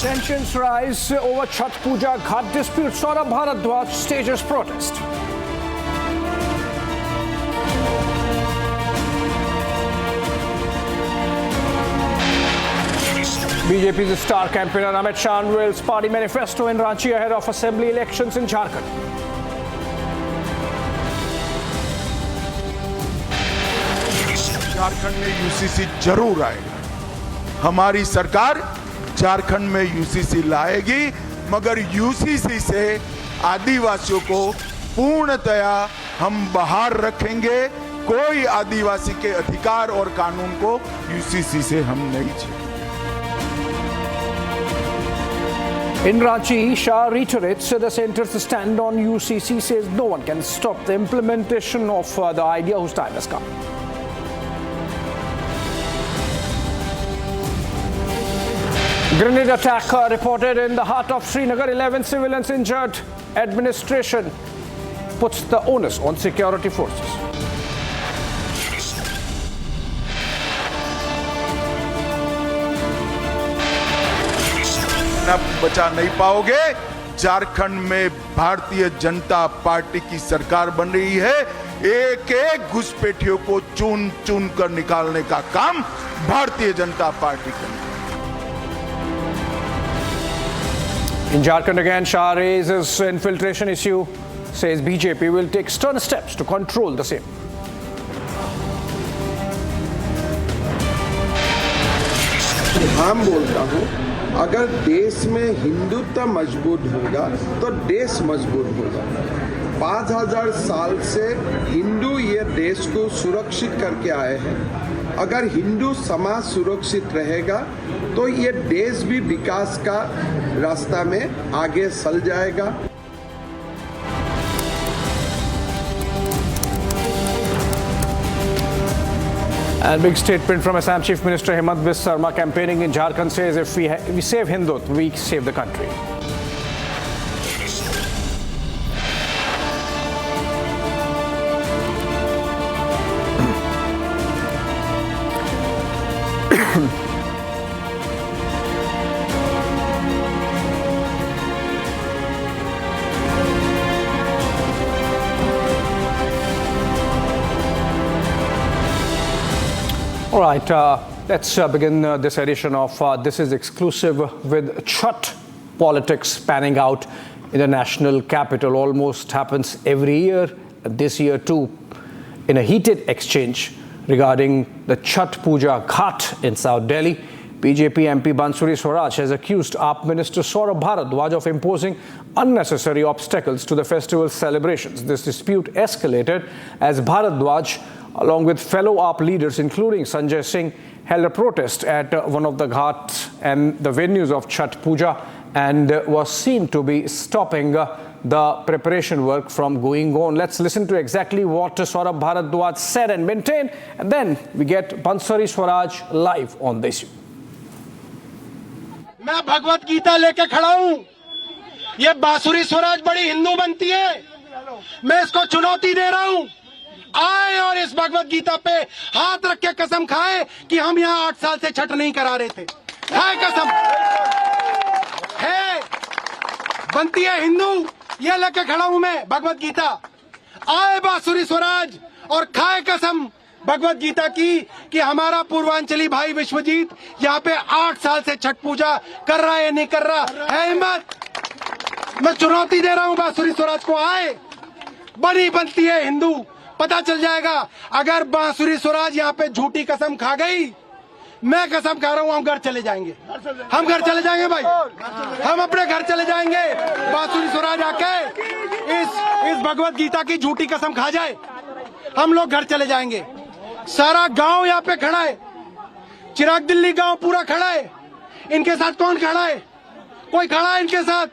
Tensions rise over Chhath Puja Ghat dispute. Saurabh Bharadwaj stages protest. BJP's star campaigner Amit Shah unveils party manifesto in Ranchi ahead of assembly elections in Jharkhand. Jharkhand में UCC जरूर आएगा। हमारी सरकार झारखंड में UCC लाएगी, मगर UCC से आदिवासियों को पूर्णतया हम बाहर रखेंगे। कोई आदिवासी के अधिकार और कानून को यूसीसी से हम नहीं छेड़ेंगे। In Ranchi, Shah reiterates the centre's stand on UCC, says no one can stop the implementation of the idea whose time has come. Grenade attack reported in the heart of Srinagar. 11 civilians injured. Administration puts the onus on security forces. बचा नहीं पाओगे। झारखंड में Bharatiya Janata party की सरकार बन रही है। एक एक घुसपैठियों को चुन चुन कर निकालने का काम भारतीय जनता पार्टी करेगी। In Jharkhand again, Shah raises infiltration issue, says BJP will take stern steps to control the same. हम बोलता हूँ, अगर देश में हिंदुत्व मजबूत होगा तो देश मजबूत होगा। 5000 साल से हिंदू ये देश को सुरक्षित करके आए हैं। अगर हिंदू समाज सुरक्षित रहेगा तो ये देश भी विकास का रास्ता में आगे चल जाएगा। And big statement from Assam Chief Minister Hemant Biswa Sarma campaigning in Jharkhand says if we save Hindutva, we save the country. All right, let's begin this edition of This is Exclusive with Chhath politics panning out in the national capital. Almost happens every year, this year too, in a heated exchange regarding the Chhath Puja Ghat in South Delhi. BJP MP Bansuri Swaraj has accused AAP Minister Saurabh Bharadwaj of imposing unnecessary obstacles to the festival celebrations. This dispute escalated as Bharadwaj, along with fellow AAP leaders, including Sanjay Singh, held a protest at one of the ghats and the venues of Chhath Puja and was seen to be stopping the preparation work from going on. Let's listen to exactly what Saurabh Bharadwaj said and maintained, and then we get Bansuri Swaraj live on this issue. मैं भगवत गीता लेके खड़ा हूँ। ये बांसुरी स्वराज बड़ी हिंदू बनती है। मैं इसको चुनौती दे रहा हूँ, आए और इस भगवत गीता पे हाथ रख के कसम खाए कि हम यहाँ 8 साल से छठ नहीं करा रहे थे। है कसम, है बनती है हिंदू, ये लेके खड़ा हूँ मैं भगवत गीता। आए बांसुरी स्वराज और खाए कसम भगवत गीता की कि हमारा पूर्वांचली भाई विश्वजीत यहाँ पे 8 साल से छठ पूजा कर रहा है या नहीं कर रहा है। हिम्मत, मैं चुनौती दे रहा हूँ बांसुरी स्वराज को, आए बड़ी बनती है हिंदू, पता चल जाएगा। अगर बांसुरी स्वराज यहाँ पे झूठी कसम खा गई, मैं कसम खा रहा हूँ हम घर चले जाएंगे। हम घर चले जाएंगे भाई, हम अपने घर चले जाएंगे। बांसुरी स्वराज आके इस भगवत गीता की झूठी कसम खा जाए, हम लोग घर चले जाएंगे। सारा गांव यहाँ पे खड़ा है, चिराग दिल्ली गांव पूरा खड़ा है। इनके साथ कौन खड़ा है? कोई खड़ा है इनके साथ?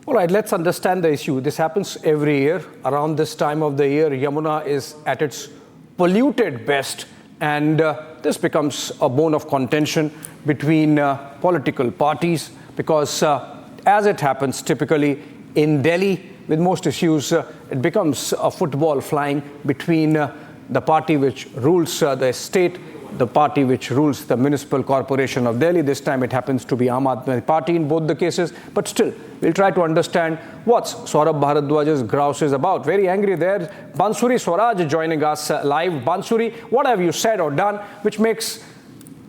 All right, let's understand the issue. This happens every year. Around this time of the year, Yamuna is at its polluted best, and this becomes a bone of contention between political parties because as it happens typically in Delhi, with most issues, it becomes a football flying between the party which rules the state the party which rules the Municipal Corporation of Delhi. This time it happens to be Aam Aadmi Party in both the cases. But still, we'll try to understand what Saurabh Bharadwaj's grouse is about. Very angry there. Bansuri Swaraj joining us live. Bansuri, what have you said or done which makes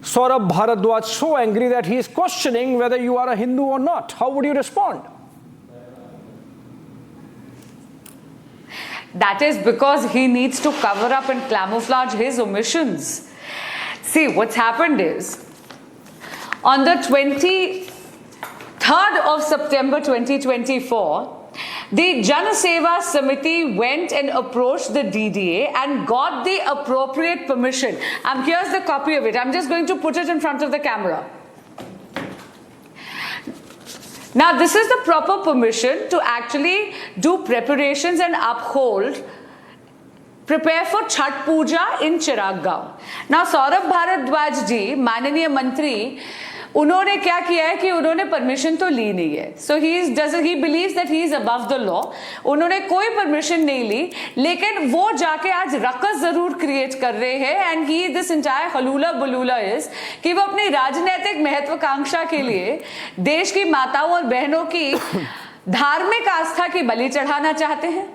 Saurabh Bharadwaj so angry that he is questioning whether you are a Hindu or not? How would you respond? That is because he needs to cover up and camouflage his omissions. See, what's happened is, on the 23rd of September 2024, the Jan Seva Samiti went and approached the DDA and got the appropriate permission. Here's the copy of it. I'm just going to put it in front of the camera. Now, this is the proper permission to actually do preparations and prepare for Chhath Puja in Chirag Gaon. Now, Saurabh Bharadwaj ji, माननीय मंत्री, उन्होंने क्या किया है कि उन्होंने permission तो ली नहीं है. So he believes that he is above the law. उन्होंने कोई परमिशन नहीं ली, लेकिन वो जाके आज रकस जरूर क्रिएट कर रहे हैं. And he, this entire हलूला बलूला is कि वो अपनी राजनीतिक महत्वाकांक्षा के लिए देश की माताओं और बहनों की धार्मिक आस्था की बलि चढ़ाना चाहते हैं.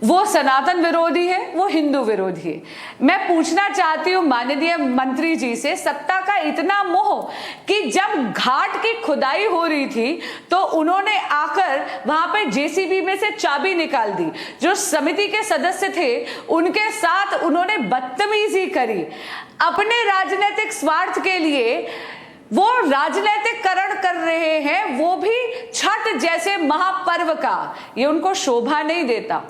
वो सनातन विरोधी है, वो हिंदू विरोधी है. मैं पूछना चाहती हूँ माननीय मंत्री जी से, सत्ता का इतना मोह कि जब घाट की खुदाई हो रही थी तो उन्होंने आकर वहां पे जेसीबी में से चाबी निकाल दी. जो समिति के सदस्य थे उनके साथ उन्होंने बदतमीजी करी. अपने राजनीतिक स्वार्थ के लिए वो राजनीतिकरण कर रहे हैं, वो भी छठ जैसे महापर्व का. ये उनको शोभा नहीं देता.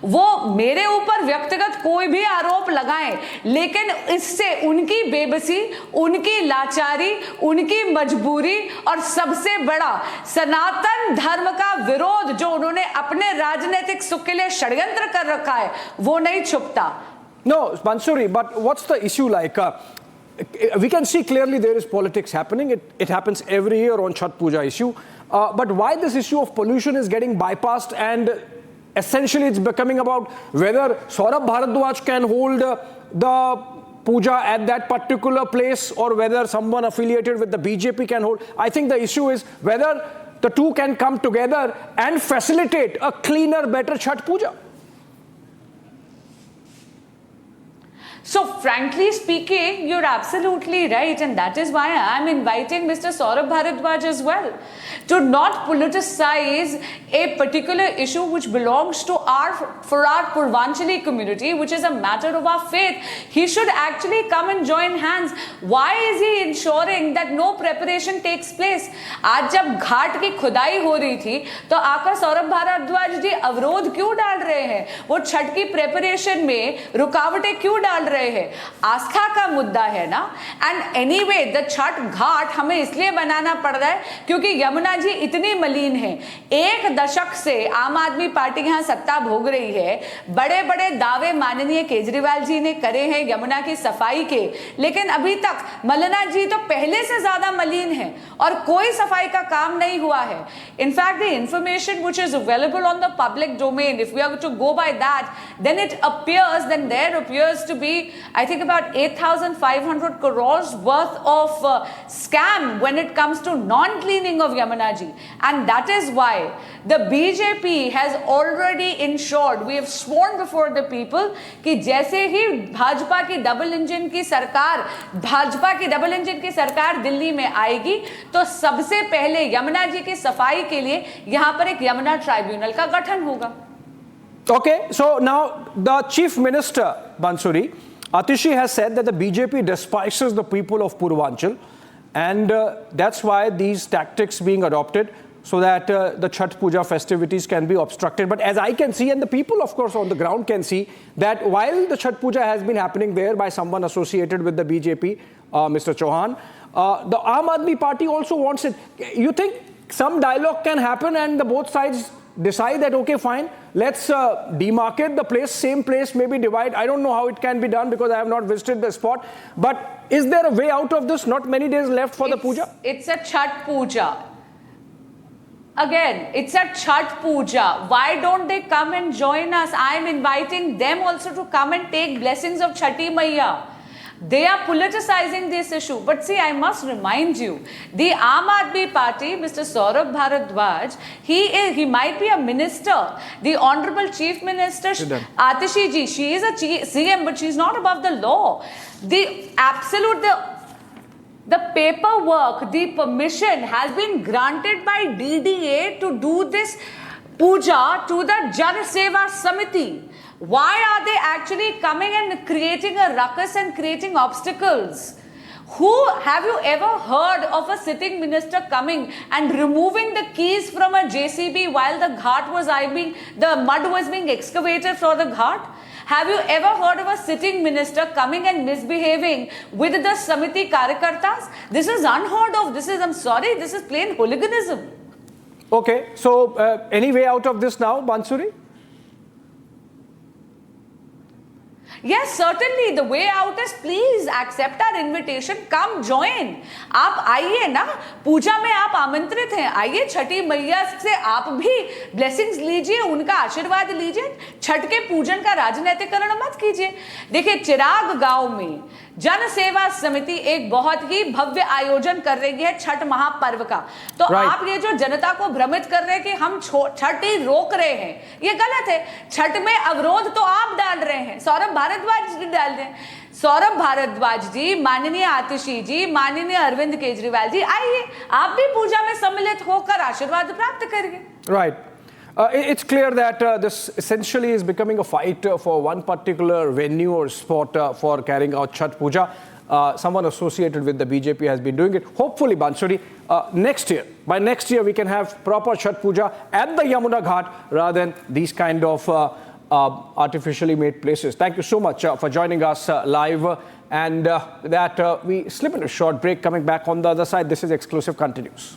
वो मेरे ऊपर व्यक्तिगत कोई भी आरोप लगाएं, लेकिन इससे उनकी बेबसी, उनकी लाचारी, उनकी मजबूरी और सबसे बड़ा सनातन धर्म का विरोध जो उन्होंने अपने राजनीतिक सुख के लिए षड्यंत्र कर रखा है, वो नहीं छुपता. No, Bansuri, but what's the issue like? We can see clearly there is politics happening. It happens every year on Chhath Puja issue. But why this issue of pollution is getting bypassed, and essentially it's becoming about whether Saurabh Bharadwaj can hold the puja at that particular place or whether someone affiliated with the BJP can hold. I think the issue is whether the two can come together and facilitate a cleaner, better Chhath Puja. So frankly speaking, you're absolutely right, and that is why I'm inviting Mr. Saurabh Bharadwaj as well to not politicize a particular issue which belongs to our Purvanchali community, which is a matter of our faith. He should actually come and join hands. Why is he ensuring that no preparation takes place? आज जब घाट की खुदाई हो रही थी तो आकर सौरभ भारद्वाज जी अवरोध क्यों डाल रहे हैं? वो छठ की प्रेपरेशन में रुकावटें क्यों डाल रहे हैं? आस्था का मुद्दा है ना. एंड एनीवे द छठ घाट हमें इसलिए बनाना पड़ रहा है क्योंकि यमुना जी इतनी मलिन है. एक दशक से आम आदमी पार्टी यहां सत्ता भोग रही है. बड़े बड़े दावे माननीय केजरीवाल जी ने करे हैं यमुना की सफाई के, लेकिन अभी तक मलना जी तो पहले से ज्यादा मलिन है और कोई सफाई का काम नहीं हुआ है. In fact the information which is available on the public domain, if we are to go by that, then it appears, then there appears to be, I think, about 8,500 crores worth of scam when it comes to non-cleaning of Yamuna ji. And that is why the BJP has already ensured, we have sworn before the people, कि जैसे ही भाजपा की double engine की सरकार दिल्ली में आएगी तो सबसे पहले यमुना जी की सफाई के लिए यहां पर एक यमुना ट्राइब्यूनल का गठन होगा. Okay, so now the Chief Minister, Bansuri, Atishi has said that the BJP despises the people of Purvanchal, and that's why these tactics being adopted so that the Chhath Puja festivities can be obstructed. But as I can see, and the people of course on the ground can see, that while the Chhath Puja has been happening there by someone associated with the BJP, Mr. Chauhan, the Aam Aadmi Party also wants it. You think some dialogue can happen and the both sides decide that, okay, fine, let's demarcate the place, same place, maybe divide. I don't know how it can be done because I have not visited the spot. But is there a way out of this? Not many days left for the puja. It's a Chhath Puja. Again, it's a Chhath Puja. Why don't they come and join us? I'm inviting them also to come and take blessings of Chhati Maiya. They are politicizing this issue. But see, I must remind you, the Aam Aadmi Party, Mr. Saurabh Bharadwaj, he might be a minister. The Honorable Chief Minister Atishi ji, she is a CM, but she's not above the law. The paperwork, the permission has been granted by DDA to do this puja to the Jan Seva Samiti. Why are they actually coming and creating a ruckus and creating obstacles? Have you ever heard of a sitting minister coming and removing the keys from a JCB while the mud was being excavated for the ghat? Have you ever heard of a sitting minister coming and misbehaving with the Samiti Karyakartas? This is unheard of. This is plain hooliganism. Okay, so any way out of this now, Bansuri? Yes, certainly. The way out is please accept our invitation. Come join. आप आइए ना, पूजा में आप आमंत्रित हैं. आइए छठी मैया से आप भी ब्लेसिंग्स लीजिए, उनका आशीर्वाद लीजिए. छठ के पूजन का राजनीतिकरण मत कीजिए. देखिए, चिराग गांव में जन सेवा समिति एक बहुत ही भव्य आयोजन कर रही है छठ महापर्व का. तो आप ये जो जनता को भ्रमित कर रहे हैं कि हम छठ ही रोक रहे हैं, ये गलत है. छठ में अवरोध तो आप डाल रहे हैं, सौरभ भारद्वाज जी डाल रहे हैं. सौरभ भारद्वाज जी, माननीय आतिशी जी, माननीय अरविंद केजरीवाल जी, आइए आप भी पूजा में सम्मिलित होकर आशीर्वाद प्राप्त करिए. Right. It's clear that this essentially is becoming a fight for one particular venue or spot for carrying out Chhath Puja. Someone associated with the BJP has been doing it. Hopefully, Bansuri, by next year, we can have proper Chhath Puja at the Yamuna Ghat rather than these kind of artificially made places. Thank you so much for joining us live. And we slip into a short break. Coming back on the other side, this is Exclusive continues.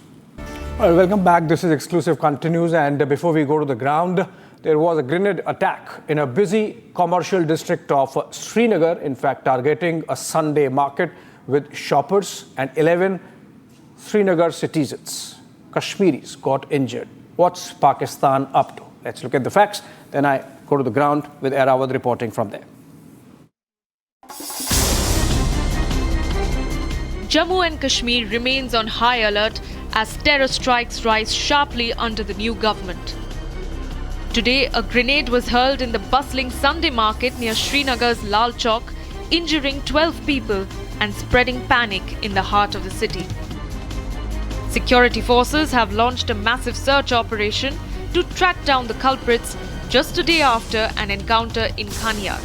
Well, welcome back. This is Exclusive continues, and before we go to the ground, there was a grenade attack in a busy commercial district of Srinagar, in fact targeting a Sunday market with shoppers, and 11 Srinagar citizens, Kashmiris, got injured. What's Pakistan up to? Let's look at the facts. Then I go to the ground with Arawad reporting from there. Jammu and Kashmir remains on high alert as terror strikes rise sharply under the new government. Today, a grenade was hurled in the bustling Sunday market near Srinagar's Lal Chowk, injuring 12 people and spreading panic in the heart of the city. Security forces have launched a massive search operation to track down the culprits just a day after an encounter in Khaniyar.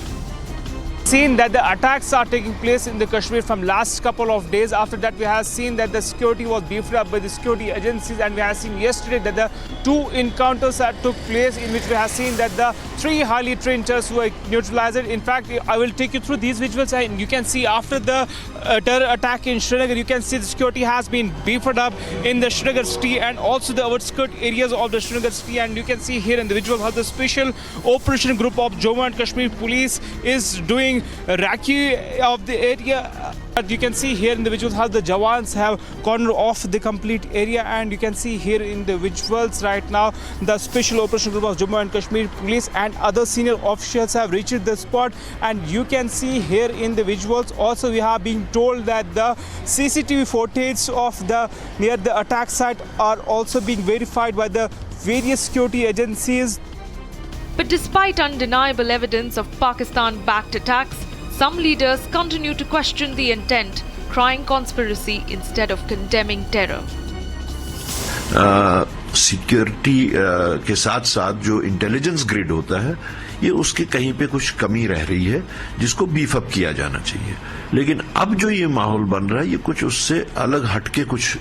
Seen that the attacks are taking place in the Kashmir from last couple of days. After that, we have seen that the security was beefed up by the security agencies, and we have seen yesterday that the 2 encounters that took place, in which we have seen that the 3 highly trained terrorists were neutralized. In fact, I will take you through these visuals, and you can see after the terror attack in Srinagar, you can see the security has been beefed up in the Srinagar city and also the outskirt areas of the Srinagar city. And you can see here in the visual how the special operation group of Jammu and Kashmir police is doing recce of the area. You can see here in the visuals how the Jawans have cornered off the complete area, and you can see here in the visuals right now the special operation group of Jammu and Kashmir police and other senior officials have reached the spot. And you can see here in the visuals also we have been told that the CCTV footage of the near the attack site are also being verified by the various security agencies. But despite undeniable evidence of Pakistan-backed attacks, some leaders continue to question the intent, crying conspiracy instead of condemning terror. Security के साथ साथ जो intelligence grid होता है ये उसके कहीं पे कुछ कमी रह रही है जिसको बीफ अप किया जाना चाहिए. लेकिन अब जो ये माहौल बन रहा है ये कुछ उससे अलग हटके कुछ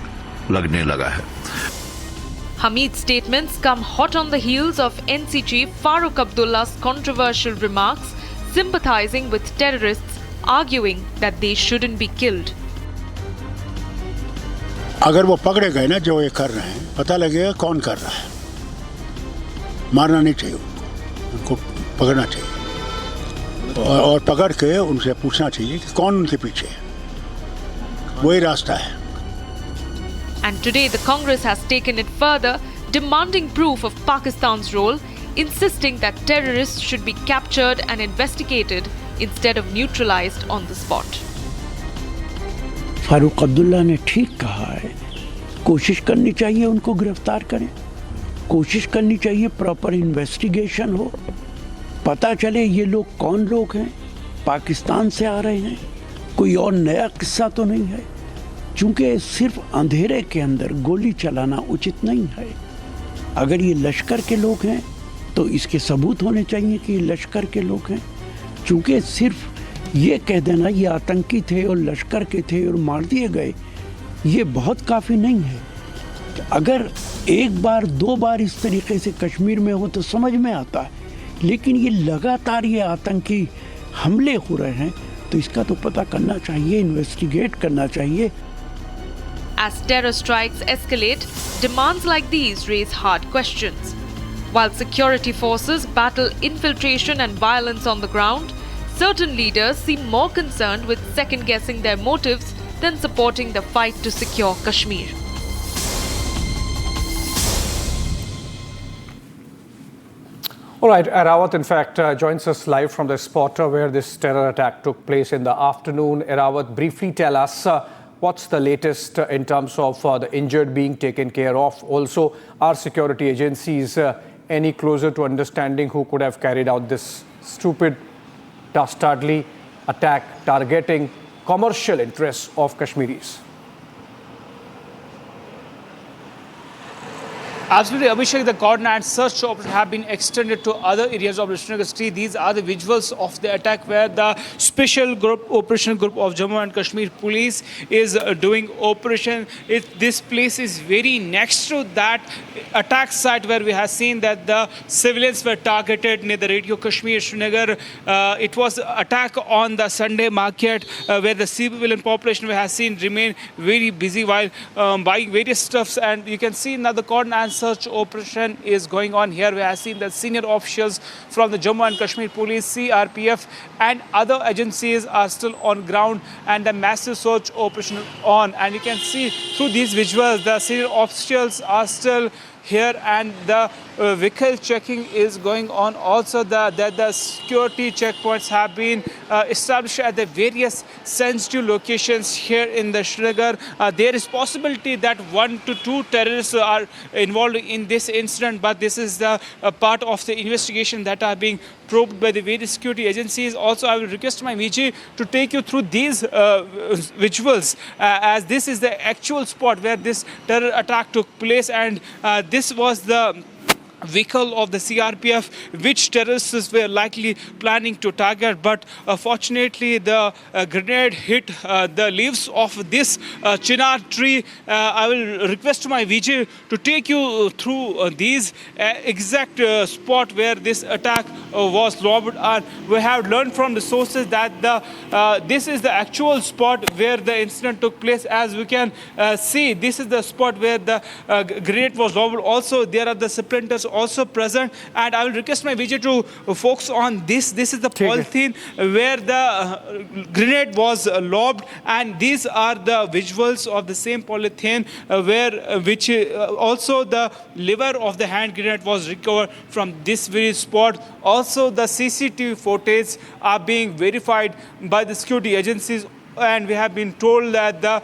लगने लगा है. Hamid's statements come hot on the heels of NC chief Farooq Abdullah's controversial remarks, sympathizing with terrorists, arguing that they shouldn't be killed. अगर वो पकड़े गए ना जो ये कर रहे हैं, पता लगेगा कौन कर रहा है. मारना नहीं चाहिए उनको पकड़ना चाहिए और पकड़ के उनसे पूछना चाहिए कि कौन उनके पीछे है. वही रास्ता है. And today the Congress has taken it further, demanding proof of Pakistan's role, insisting that terrorists should be captured and investigated instead of neutralized on the spot. Farooq Abdullah ने ठीक कहा है, कोशिश करनी चाहिए उनको गिरफ्तार करें, कोशिश करनी चाहिए प्रॉपर इन्वेस्टिगेशन हो, पता चले ये लोग कौन लोग हैं, पाकिस्तान से आ रहे हैं, कोई और नया किस्सा तो नहीं है। चूँकि सिर्फ अंधेरे के अंदर गोली चलाना उचित नहीं है। अगर ये लश्कर के लोग हैं तो इसके सबूत होने चाहिए कि ये लश्कर के लोग हैं। चूँकि सिर्फ ये कह देना ये आतंकी थे और लश्कर के थे और मार दिए गए, ये बहुत काफ़ी नहीं है। अगर एक बार दो बार इस तरीके से कश्मीर में हो तो समझ में आता है, लेकिन ये लगातार ये आतंकी हमले हो रहे हैं तो इसका तो पता करना चाहिए, इन्वेस्टिगेट करना चाहिए। As terror strikes escalate, demands like these raise hard questions. While security forces battle infiltration and violence on the ground, certain leaders seem more concerned with second-guessing their motives than supporting the fight to secure Kashmir. All right, Erawat, in fact, joins us live from the spot where this terror attack took place in the afternoon. Erawat, briefly tell us what's the latest in terms of the injured being taken care of. Also, are security agencies any closer to understanding who could have carried out this stupid, dastardly attack targeting commercial interests of Kashmiris? Absolutely, Abhishek, the coordinate and search operations have been extended to other areas of Srinagar city. These are the visuals of the attack where the special group, operational group of Jammu and Kashmir police is doing operation. This place is very next to that attack site where we have seen that the civilians were targeted near the Radio Kashmir, Srinagar. It was attack on the Sunday market where the civilian population we have seen remain very busy while buying various stuffs, and you can see now the coordinate and search operation is going on here. We have seen that senior officials from the Jammu and Kashmir Police, CRPF and other agencies are still on ground, and the massive search operation on. And you can see through these visuals the senior officials are still here, and the vehicle checking is going on. Also, the security checkpoints have been established at the various sensitive locations here in the Srinagar. There is possibility that 1 to 2 terrorists are involved in this incident, but this is the part of the investigation that are being probed by the various security agencies. Also, I will request my VJ to take you through these visuals as this is the actual spot where this terror attack took place, and this was the vehicle of the CRPF which terrorists were likely planning to target, but fortunately the grenade hit the leaves of this chinar tree. I will request my VJ to take you through these exact spot where this attack was lobbed, and we have learned from the sources that this is the actual spot where the incident took place. As we can see, this is the spot where the grenade was lobbed. Also, there are the splinters also present, and I will request my VJ to focus on this. This is the polythene where the grenade was lobbed, and these are the visuals of the same polythene which also the liver of the hand grenade was recovered from this very spot. Also, the CCTV footage are being verified by the security agencies, and we have been told that the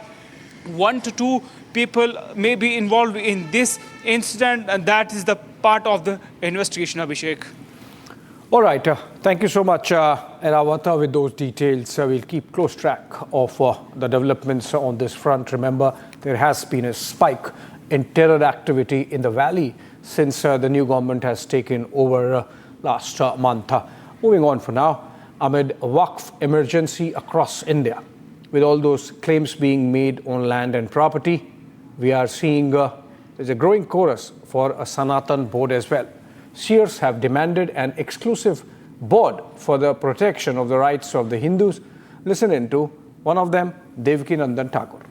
1 to 2 people may be involved in this incident, and that is the part of the investigation, Abhishek. All right. Thank you so much, Erawat, with those details. We'll keep close track of the developments on this front. Remember, there has been a spike in terror activity in the valley since the new government has taken over last month. Moving on for now, amid Waqf emergency across India, with all those claims being made on land and property, we are seeing there's a growing chorus for a Sanatan board as well. Seers have demanded an exclusive board for the protection of the rights of the Hindus. Listen in to one of them, Devaki Nandan Thakur.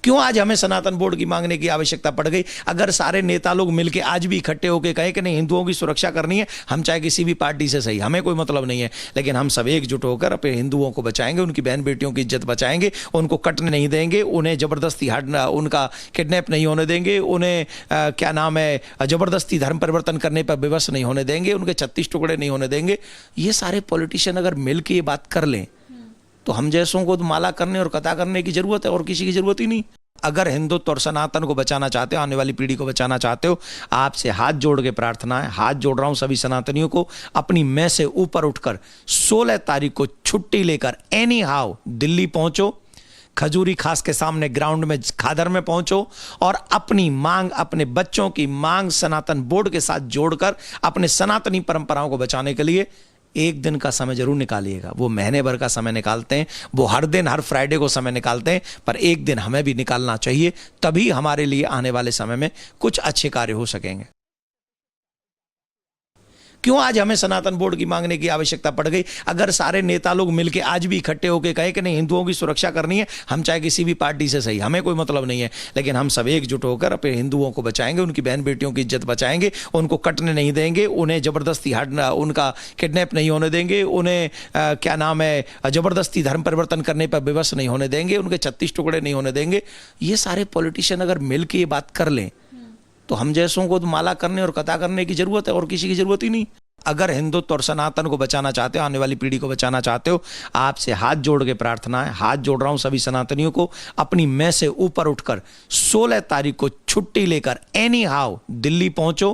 क्यों आज हमें सनातन board की मांगने की आवश्यकता पड़ गई? अगर सारे नेता लोग मिलकर आज भी इकट्ठे होकर कहें कि नहीं, हिंदुओं की सुरक्षा करनी है, हम चाहे किसी भी पार्टी से सही, हमें कोई मतलब नहीं है, लेकिन हम सब एकजुट होकर अपने हिंदुओं को बचाएंगे, उनकी बहन बेटियों की इज्जत बचाएंगे, उनको कटने नहीं देंगे, उन्हें जबरदस्ती हटना, उनका किडनैप नहीं होने देंगे, उन्हें क्या नाम है जबरदस्ती धर्म परिवर्तन करने पर विवश नहीं होने देंगे, उनके 36 टुकड़े नहीं होने देंगे। ये सारे पॉलिटिशियन अगर मिल के ये बात कर लें तो हम जैसों को तो माला करने और कथा करने की जरूरत है, और किसी की जरूरत ही नहीं। अगर हिंदुत्व और सनातन को बचाना चाहते हो, आने वाली पीढ़ी को बचाना चाहते हो, आपसे हाथ जोड़ के प्रार्थना है, हाथ जोड़ रहा हूं सभी सनातनियों को, अपनी मैं से ऊपर उठकर 16 तारीख को छुट्टी लेकर एनी हाउ दिल्ली पहुंचो, खजूरी खास के सामने ग्राउंड में खादर में पहुंचो, और अपनी मांग, अपने बच्चों की मांग सनातन बोर्ड के साथ जोड़कर अपने सनातनी परंपराओं को बचाने के लिए एक दिन का समय जरूर निकालिएगा। वो महीने भर का समय निकालते हैं, वो हर दिन हर फ्राइडे को समय निकालते हैं, पर एक दिन हमें भी निकालना चाहिए, तभी हमारे लिए आने वाले समय में कुछ अच्छे कार्य हो सकेंगे। क्यों आज हमें सनातन बोर्ड की मांगने की आवश्यकता पड़ गई? अगर सारे नेता लोग मिलकर आज भी इकट्ठे होकर कहे कि नहीं हिंदुओं की सुरक्षा करनी है, हम चाहे किसी भी पार्टी से सही, हमें कोई मतलब नहीं है, लेकिन हम सब एकजुट होकर अपने हिंदुओं को बचाएंगे, उनकी बहन बेटियों की इज्जत बचाएंगे, उनको कटने नहीं देंगे, उन्हें जबरदस्ती उनका किडनैप नहीं होने देंगे, उन्हें क्या नाम है जबरदस्ती धर्म परिवर्तन करने पर विवश नहीं होने देंगे, उनके 36 टुकड़े नहीं होने देंगे। ये सारे पॉलिटिशियन अगर मिलकर ये बात कर लें तो हम जैसों को तो माला करने और कथा करने की जरूरत है, और किसी की जरूरत ही नहीं। अगर हिंदुत्व और सनातन को बचाना चाहते हो, आने वाली पीढ़ी को बचाना चाहते हो, आपसे हाथ जोड़ के प्रार्थना है, हाथ जोड़ रहा हूं सभी सनातनियों को, अपनी मैं से ऊपर उठकर 16 तारीख को छुट्टी लेकर एनी हाउ दिल्ली पहुंचो,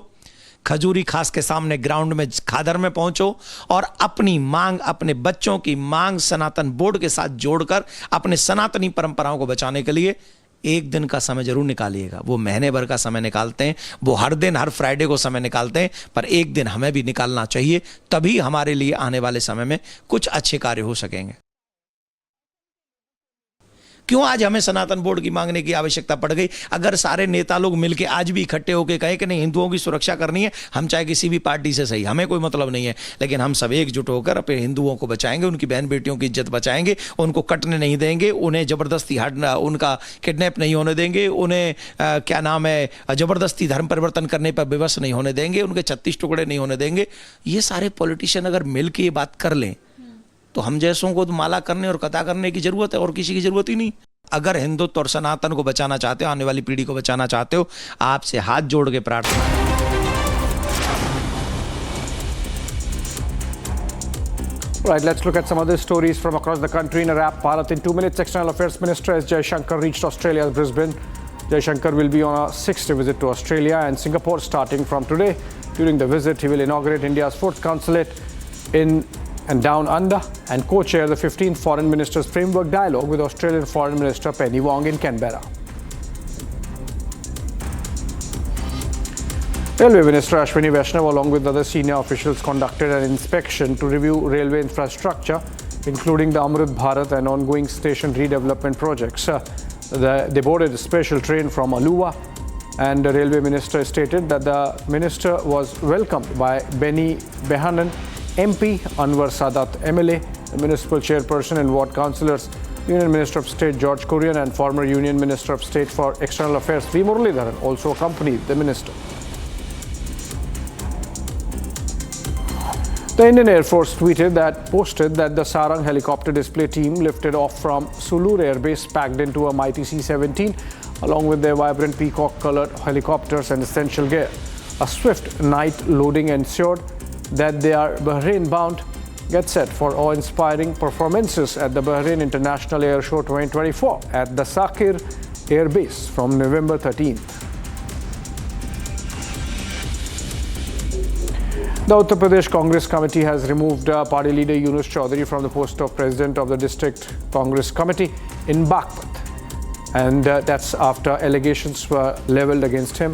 खजूरी खास के सामने ग्राउंड में खादर में पहुंचो, और अपनी मांग, अपने बच्चों की मांग सनातन बोर्ड के साथ जोड़कर अपने सनातनी परंपराओं को बचाने के लिए एक दिन का समय जरूर निकालिएगा। वो महीने भर का समय निकालते हैं, वो हर दिन हर फ्राइडे को समय निकालते हैं, पर एक दिन हमें भी निकालना चाहिए, तभी हमारे लिए आने वाले समय में कुछ अच्छे कार्य हो सकेंगे। क्यों आज हमें सनातन बोर्ड की मांगने की आवश्यकता पड़ गई? अगर सारे नेता लोग मिलकर आज भी इकट्ठे होकर कहे कि नहीं हिंदुओं की सुरक्षा करनी है, हम चाहे किसी भी पार्टी से सही, हमें कोई मतलब नहीं है, लेकिन हम सब एकजुट होकर अपने हिंदुओं को बचाएंगे, उनकी बहन बेटियों की इज्जत बचाएंगे, उनको कटने नहीं देंगे, उन्हें जबरदस्ती उनका किडनैप नहीं होने देंगे, उन्हें क्या नाम है जबरदस्ती धर्म परिवर्तन करने पर विवश नहीं होने देंगे, उनके 36 टुकड़े नहीं होने देंगे। ये सारे पॉलिटिशियन अगर मिलकर ये बात कर लें तो हम जैसों को तो माला करने और कथा करने की जरूरत है, और किसी की जरूरत ही नहीं। अगर हिंदुत्व और सनातन को बचाना चाहते हो, आने वाली पीढ़ी को बचाना चाहते हो, आपसे हाथ जोड़ के प्रार्थना। Right, let's look at some other stories from across the country in a wrap. Bharat in 2 minutes. External Affairs Minister S. Jaishankar reached Australia's Brisbane. Jaishankar will be on a 6th visit to Australia and Singapore starting from today. During the visit, he will inaugurate India's 4th consulate in and Down Under and co-chair the 15th Foreign Ministers Framework Dialogue with Australian Foreign Minister Penny Wong in Canberra. Railway Minister Ashwini Vaishnav along with other senior officials conducted an inspection to review railway infrastructure, including the Amrit Bharat and ongoing station redevelopment projects. They boarded a special train from Aluva, and the Railway Minister stated that the Minister was welcomed by Benny Behanan, MP, Anwar Sadat, MLA, the Municipal Chairperson and Ward Councillors, Union Minister of State George Kurian and former Union Minister of State for External Affairs V. Muralidharan also accompanied the Minister. The Indian Air Force posted that the Sarang helicopter display team lifted off from Sulur Air Base packed into a mighty C-17 along with their vibrant peacock-colored helicopters and essential gear. A swift night loading ensured that they are Bahrain-bound. Get set for awe-inspiring performances at the Bahrain International Air Show 2024 at the Sakir Air Base from November 13th. The Uttar Pradesh Congress Committee has removed party leader Yunus Chaudhary from the post of President of the District Congress Committee in Baghpat. And that's after allegations were leveled against him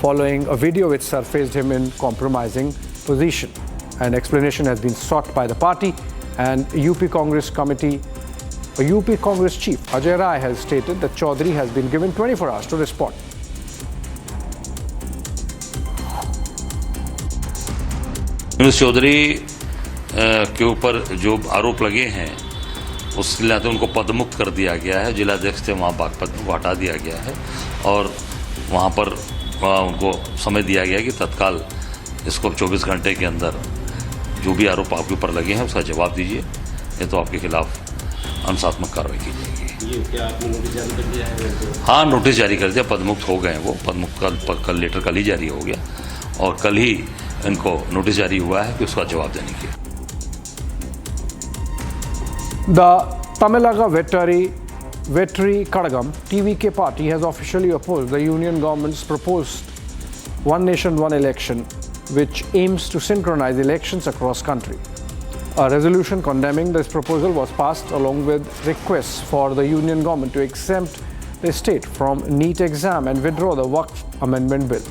following a video which surfaced him in compromising position. An explanation has been sought by the party, and UP Congress Committee, UP Congress Chief Ajay Rai has stated that Chaudhary has been given 24 hours to respond. Yunus Chaudhary के ऊपर जो आरोप लगे हैं उसके लिए उनको पदमुक्त कर दिया गया है। जिलाध्यक्ष थे वहाँ बागपत में, वो हटा दिया गया है और वहाँ पर उनको समय दिया गया कि तत्काल इसको 24 घंटे के अंदर जो भी आरोप आपके ऊपर लगे हैं उसका जवाब दीजिए, नहीं तो आपके खिलाफ अनुशासनात्मक कार्रवाई की जाएगी। ये क्या आपने नोटिस जारी कर दिया है? हाँ, नोटिस जारी कर दिया, पदमुक्त हो गए वो। पदमुक्त कल लेटर कल ही जारी हो गया और कल ही इनको नोटिस जारी हुआ है कि उसका जवाब देने की। The Tamilaga Vetri Kadagam, TVK party, has officially opposed the union government's proposed One Nation, One Election, which aims to synchronize elections across country. A resolution condemning this proposal was passed along with requests for the union government to exempt the state from NEET exam and withdraw the Waqf Amendment Bill.